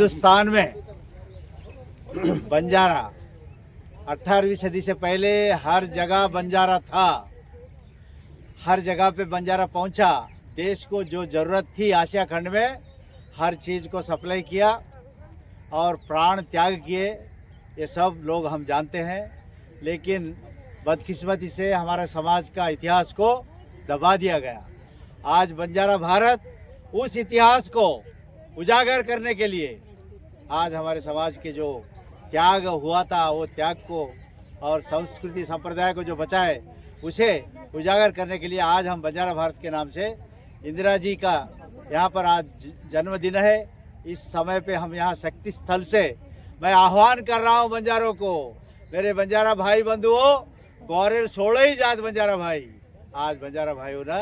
हिंदुस्तान में बंजारा 18वीं सदी से पहले हर जगह बंजारा था, हर जगह पे बंजारा पहुंचा। देश को जो ज़रूरत थी आशिया खंड में हर चीज़ को सप्लाई किया और प्राण त्याग किए, ये सब लोग हम जानते हैं। लेकिन बदकिस्मती से हमारे समाज का इतिहास को दबा दिया गया। आज बंजारा भारत उस इतिहास को उजागर करने के लिए आज हमारे समाज के जो त्याग हुआ था वो त्याग को और संस्कृति संप्रदाय को जो बचाए उसे उजागर करने के लिए आज हम बंजारा भारत के नाम से इंदिरा जी का यहाँ पर आज जन्मदिन है। इस समय पे हम यहाँ शक्ति स्थल से मैं आह्वान कर रहा हूँ बंजारों को, मेरे बंजारा भाई बंधुओं, गौरेर 16 जात बंजारा भाई, आज बंजारा भाईओ ने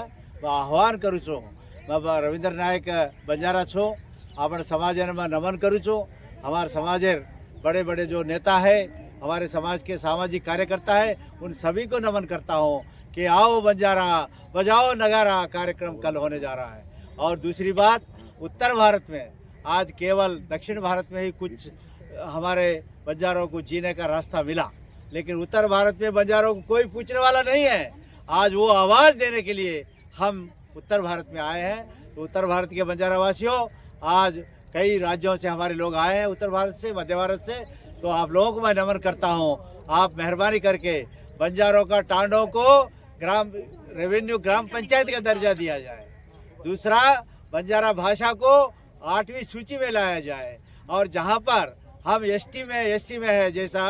आह्वान करूँ छूँ। मैं रविंद्र नायक बंजारा छूँ, आपण समाज में नमन करूँ छूँ। हमारे समाजेर बड़े बड़े जो नेता है, हमारे समाज के सामाजिक कार्यकर्ता है, उन सभी को नमन करता हूँ कि आओ बंजारा बजाओ नगारा कार्यक्रम कल होने जा रहा है। और दूसरी बात, उत्तर भारत में आज केवल दक्षिण भारत में ही कुछ हमारे बंजारों को जीने का रास्ता मिला, लेकिन उत्तर भारत में बंजारों को कोई पूछने वाला नहीं है। आज वो आवाज़ देने के लिए हम उत्तर भारत में आए हैं। तो उत्तर भारत के बंजारा वासियों, आज कई राज्यों से हमारे लोग आए हैं, उत्तर भारत से, मध्य भारत से, तो आप लोगों को मैं नमन करता हूं। आप मेहरबानी करके बंजारों का टांडों को ग्राम पंचायत का दर्जा दिया जाए। दूसरा, बंजारा भाषा को 8वीं सूची में लाया जाए। और जहां पर हम एसटी में एससी में है, जैसा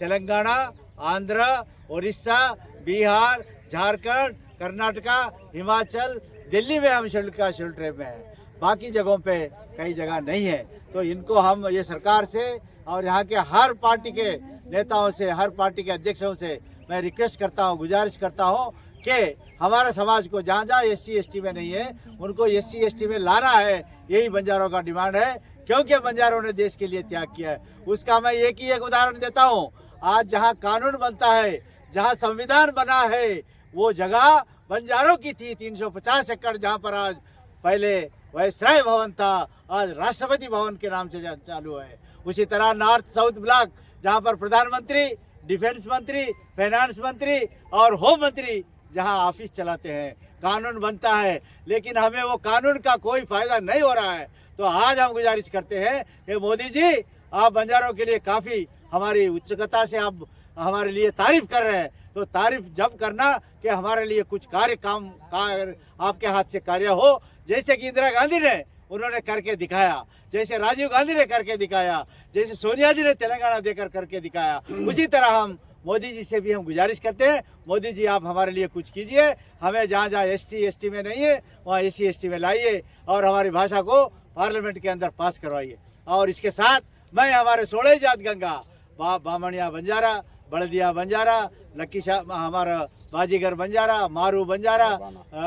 तेलंगाना, आंध्र, उड़ीसा, बिहार, झारखंड, कर्नाटका, हिमाचल, दिल्ली में हम शेड्यूल ट्राइब में है, बाकी जगहों पे कई जगह नहीं है। तो इनको हम ये सरकार से और यहाँ के हर पार्टी के नेताओं से, हर पार्टी के अध्यक्षों से मैं रिक्वेस्ट करता हूँ, गुजारिश करता हूँ कि हमारे समाज को जहाँ जहाँ एससी एसटी में नहीं है उनको एससी एसटी में लाना है। यही बंजारों का डिमांड है, क्योंकि बंजारों ने देश के लिए त्याग किया है। उसका मैं एक उदाहरण देता हूँ। आज जहाँ कानून बनता है, जहाँ संविधान बना है, वो जगह बंजारों की थी। 350 एकड़ जहाँ पर आज पहले वायसराय भवन था, आज राष्ट्रपति भवन के नाम से चालू है। उसी तरह नॉर्थ साउथ ब्लॉक, जहाँ पर प्रधानमंत्री, डिफेंस मंत्री, फाइनेंस मंत्री और होम मंत्री जहाँ ऑफिस चलाते हैं, कानून बनता है, लेकिन हमें वो कानून का कोई फायदा नहीं हो रहा है। तो आज हम गुजारिश करते हैं कि मोदी जी, आप बंजारों के लिए काफ़ी हमारी उच्चता से आप हमारे लिए तारीफ कर रहे हैं, तो तारीफ जब करना कि हमारे लिए कुछ आपके हाथ से कार्य हो, जैसे कि इंदिरा गांधी ने उन्होंने करके दिखाया, जैसे राजीव गांधी ने करके दिखाया, जैसे सोनिया जी ने तेलंगाना देकर करके दिखाया, उसी तरह हम मोदी जी से भी हम गुजारिश करते हैं, मोदी जी आप हमारे लिए कुछ कीजिए। हमें जहाँ जहाँ एसटी एसटी में नहीं है वहाँ एससी एसटी में लाइए और हमारी भाषा को पार्लियामेंट के अंदर पास करवाइए। और इसके साथ मैं हमारे 16 जात गंगा, बामणिया बंजारा, बड़दिया बंजारा, लक्की शाह हमारा बाजीगर बंजारा, मारू बंजारा,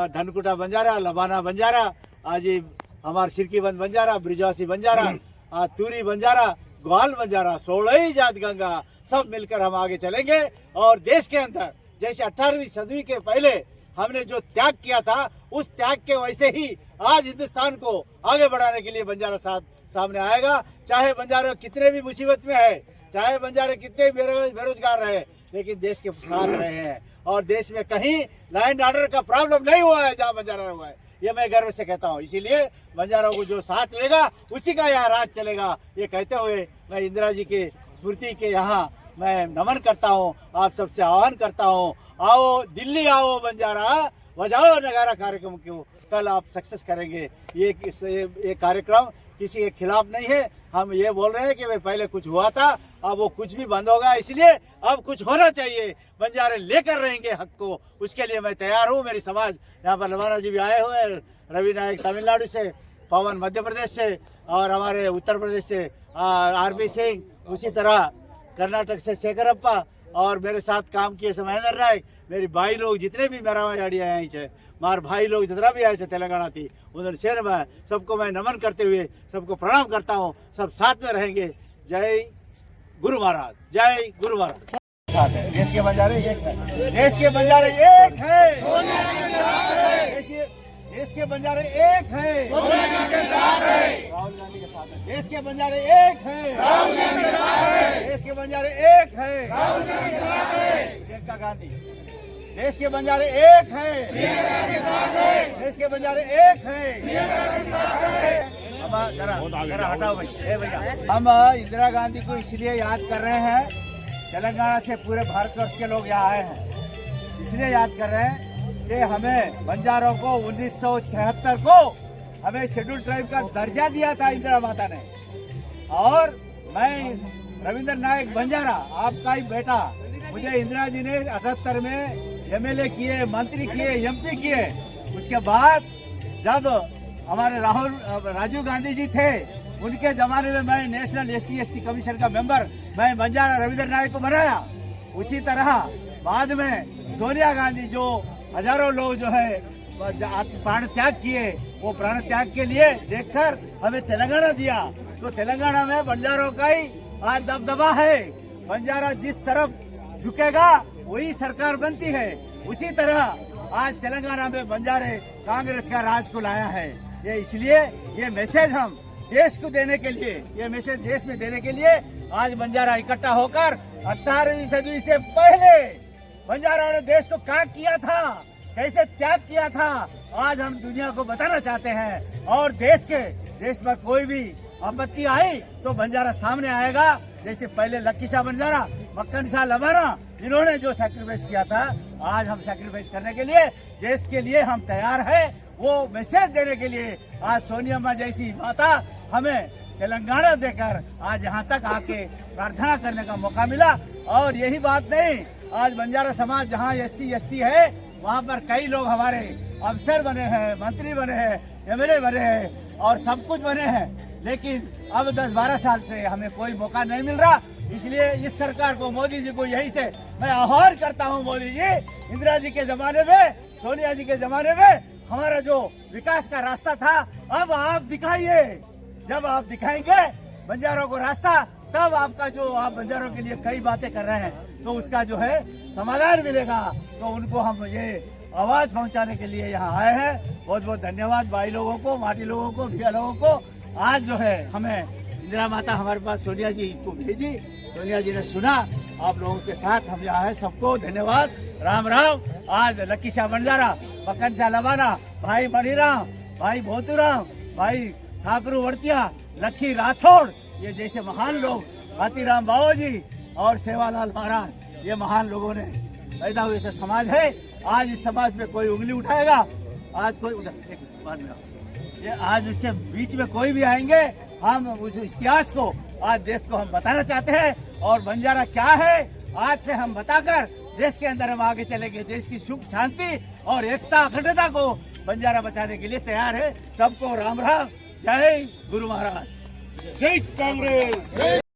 धनकुटा बंजारा, लबाना बंजारा, आज हमारा सिरकीबंद बंजारा, ब्रिजवासी बंजारा, तूरी बंजारा, ग्वाल बंजारा, 16 जात गंगा, सब मिलकर हम आगे चलेंगे। और देश के अंदर जैसे 18वीं सदी के पहले हमने जो त्याग किया था, उस त्याग के वैसे ही आज हिंदुस्तान को आगे बढ़ाने के लिए बंजारा सामने आएगा। चाहे बंजारा कितने भी मुसीबत में है, चाहे बंजारे कितने बेरोजगार रहे, लेकिन देश के साथ रहे हैं। और देश में कहीं लैंड ऑर्डर का प्रॉब्लम नहीं हुआ है जहाँ बंजारा हुआ है, ये मैं गर्व से कहता हूँ। इसीलिए बंजारों को जो साथ लेगा उसी का यहाँ राज चलेगा। ये कहते हुए मैं इंदिरा जी की स्मृति के यहाँ मैं नमन करता हूँ, आप सबसे आह्वान करता हूँ, आओ दिल्ली आओ बंजारा बजाओ नगारा कार्यक्रम को कल आप सक्सेस करेंगे। ये कार्यक्रम किसी के खिलाफ नहीं है। हम ये बोल रहे हैं कि भाई पहले कुछ हुआ था, अब वो कुछ भी बंद होगा, इसलिए अब कुछ होना चाहिए। बंजारे लेकर रहेंगे हक को, उसके लिए मैं तैयार हूँ। मेरी समाज यहाँ पर लबाना जी भी आए हुए हैं, रवि नायक तमिलनाडु से, पवन मध्य प्रदेश से, और हमारे उत्तर प्रदेश से आरबी सिंह, उसी तरह कर्नाटक से शेखरप्पा, और मेरे साथ काम किए से महेंद्र नायक, मेरी भाई लोग जितने भी मेरा गाड़ी आए हैं, मार भाई लोग जितना भी आए थे तेलंगाना थी, उधर शहर में सबको मैं नमन करते हुए सबको प्रणाम करता हूँ। सब साथ में रहेंगे। जय गुरु महाराज, जय गुरु महाराज। साथ है देश के बंजारे एक है, देश के बंजारे एक है, देश के बंजारे एक हैं, सोनिया गांधी के साथ है, राहुल गांधी के साथ है। देश के बंजारे एक हैं, राहुल गांधी के साथ है, देश के बंजारे एक हैं, राहुल गांधी के साथ है, प्रियंका गांधी। देश के बंजारे एक हैं, प्रियंका गांधी के साथ है, देश के बंजारे एक हैं। प्रियंका गांधी के साथ है। अब जरा हटाओ भाई, ए भैया। हम इंदिरा गांधी को इसलिए याद कर रहे हैं, तेलंगाना से पूरे भारतवर्ष के लोग यहाँ आए हैं, इसलिए याद कर रहे हैं कि हमें बंजारों को 1976 को हमें शेड्यूल ट्राइब का दर्जा दिया था इंदिरा माता ने। और मैं रविंद्र नायक बंजारा, आपका ही बेटा, मुझे इंदिरा जी ने 78 में एमएलए किए, मंत्री किए, एमपी किए। उसके बाद जब हमारे राजीव गांधी जी थे, उनके जमाने में मैं नेशनल SC/ST कमीशन का मेंबर, मैं बंजारा रविंद्र नायक को बनाया। उसी तरह बाद में सोनिया गांधी, जो हजारों लोग जो है प्राण त्याग किए, वो प्राण त्याग के लिए देखकर हमें तेलंगाना दिया। तो तेलंगाना में बंजारों का ही आज दबदबा है। बंजारा जिस तरफ झुकेगा वही सरकार बनती है। उसी तरह आज तेलंगाना में बंजारे कांग्रेस का राज को लाया है। ये इसलिए ये मैसेज हम देश को देने के लिए, ये मैसेज देश में देने के लिए आज बंजारा इकट्ठा होकर 18वीं सदी से पहले बंजारा ने देश को क्या किया था, कैसे त्याग किया था, आज हम दुनिया को बताना चाहते हैं। और देश पर कोई भी आपत्ति आई तो बंजारा सामने आएगा। जैसे पहले लक्की शाह बंजारा, मक्कन शाह लबाना, इन्होंने जो सैक्रिफाइस किया था, आज हम सैक्रिफाइस करने के लिए देश के लिए हम तैयार हैं। वो मैसेज देने के लिए आज सोनिया अम्मा जैसी माता हमें तेलंगाना देकर आज यहाँ तक आके प्रार्थना करने का मौका मिला। और यही बात नहीं, आज बंजारा समाज जहाँ SC/ST है, वहाँ पर कई लोग हमारे अफसर बने हैं, मंत्री बने हैं, MLA बने हैं और सब कुछ बने हैं। लेकिन अब 10-12 साल से हमें कोई मौका नहीं मिल रहा। इसलिए इस सरकार को, मोदी जी को यही से मैं आह्वान करता हूँ, मोदी जी, इंदिरा जी के जमाने में, सोनिया जी के जमाने में हमारा जो विकास का रास्ता था, अब आप दिखाइए। जब आप दिखाएंगे बंजारों को रास्ता, तब आपका जो आप बंजारों के लिए कई बातें कर रहे हैं, तो उसका जो है समाधान मिलेगा। तो उनको हम ये आवाज पहुंचाने के लिए यहाँ आए हैं। बहुत बहुत धन्यवाद भाई लोगों को, माटी लोगों को, भैया लोगों को। आज जो है हमें इंदिरा माता हमारे पास सोनिया जी को भेजी, सोनिया जी ने सुना, आप लोगों के साथ हम यहाँ है। सबको धन्यवाद, राम राम। आज लक्की शाह बंजारा, मक्कन शाह लबाना, भाई मणिराम, भाई भोतूराम, भाई ठाकुर वर्तिया, लक्की राठौड़, ये जैसे महान लोग, हाथीराम बाबू जी और सेवालाल महाराज, ये महान लोगों ने पैदा हुए से समाज है। आज इस समाज में कोई उंगली उठाएगा, आज कोई उधर एक बार में ये आज उसके बीच में कोई भी आएंगे, हम उस इतिहास को आज देश को हम बताना चाहते हैं। और बंजारा क्या है आज से हम बताकर देश के अंदर हम आगे चलेंगे। देश की सुख शांति और एकता अखंडता को बंजारा बचाने के लिए तैयार है। सबको राम राम, जय गुरु महाराज, जय कांग्रेस।